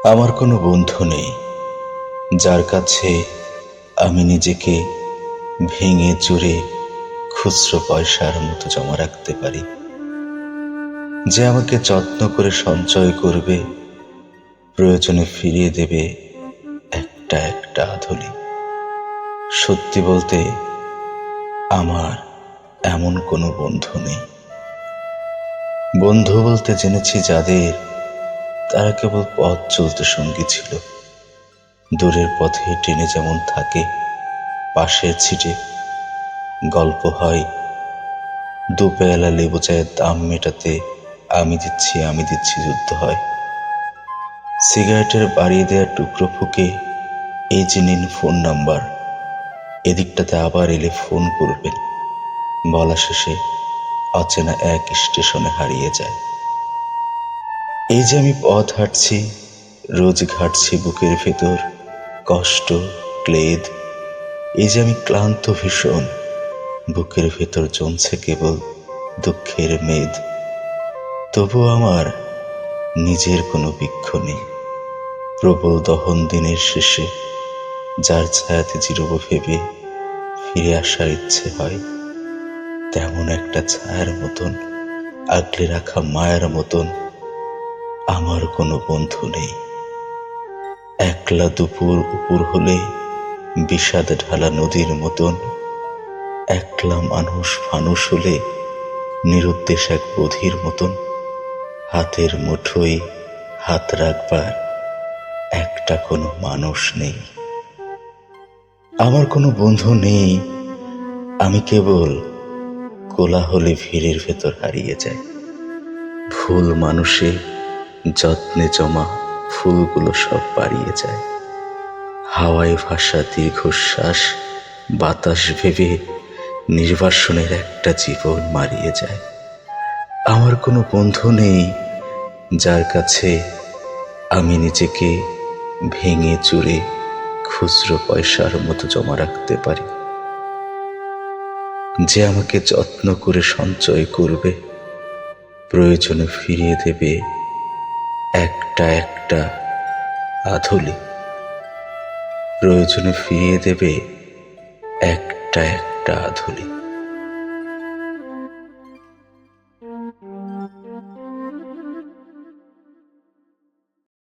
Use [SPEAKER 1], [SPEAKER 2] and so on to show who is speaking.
[SPEAKER 1] আমার কোনো বন্ধু নেই যার কাছে আমি নিজেকে ভেঙে চুরে খুচরো পয়সার মতো জমা রাখতে পারি, যে আমাকে যত্ন করে সঞ্চয় করবে, প্রয়োজনে ফিরিয়ে দেবে একটা একটা আধুলি। সত্যি বলতে আমার এমন কোনো বন্ধু নেই। বন্ধু বলতে জেনেছি যাদের, তারা কেবল পথ চলতে সঙ্গী ছিল। দূরের পথে ট্রেনে যেমন থাকে পাশের ছিটে, গল্প হয় দুপেয়ালা লেবু চায়ের দাম মেটাতে আমি দিচ্ছি যুদ্ধ হয়। সিগারেটের বাড়িয়ে দেওয়ার টুকরো ফুকে এই যে নিন ফোন নাম্বার, এদিকটাতে আবার এলে ফোন করবেন, বলা শেষে অচেনা এক স্টেশনে হারিয়ে যায়। এই যে আমি পথ হাঁটছি, রোজ ঘাটছি বুকের ভেতর কষ্ট, ক্লেদ। এই যে আমি ক্লান্ত ভীষণ, বুকের ভেতর জমছে কেবল দুঃখের মেদ। তবু আমার নিজের কোনো বৃক্ষ নেই। প্রবল দহন দিনের শেষে যার ছায়াতে চিরব ভেবে ফিরে আসার ইচ্ছে হয়, তেমন একটা ছায়ার মতন, আগলে রাখা মায়ের মতন আমার কোনো বন্ধু নেই। একলা দুপুর উপর হলে বিষাদ ঢালা নদীর মতন, একলা মানুষ ফানুষ হলে নিরুদ্দেশ এক বধির মতন, হাতের মুঠোয় হাত রাখবার একটা কোনো মানুষ নেই। আমার কোনো বন্ধু নেই, আমি কেবল কোলাহলে ভিড়ের ভেতর হারিয়ে যাই। ভুল মানুষে যত্নে জমা ফুলগুলো সব বাড়িয়ে যায়। হাওয়ায় ভাসা দীর্ঘশ্বাস বাতাস ভেবে নির্বাসনের একটা জীবন মারিয়ে যায়। আমার কোনো বন্ধু নেই যার কাছে আমি নিজেকে ভেঙে চুরে খুচরো পয়সার মতো জমা রাখতে পারি, যে আমাকে যত্ন করে সঞ্চয় করবে, প্রয়োজনে ফিরিয়ে দেবে একটা একটা আধুলি। প্রয়োজনে ফিরিয়ে দেবে একটা একটা আধুলি।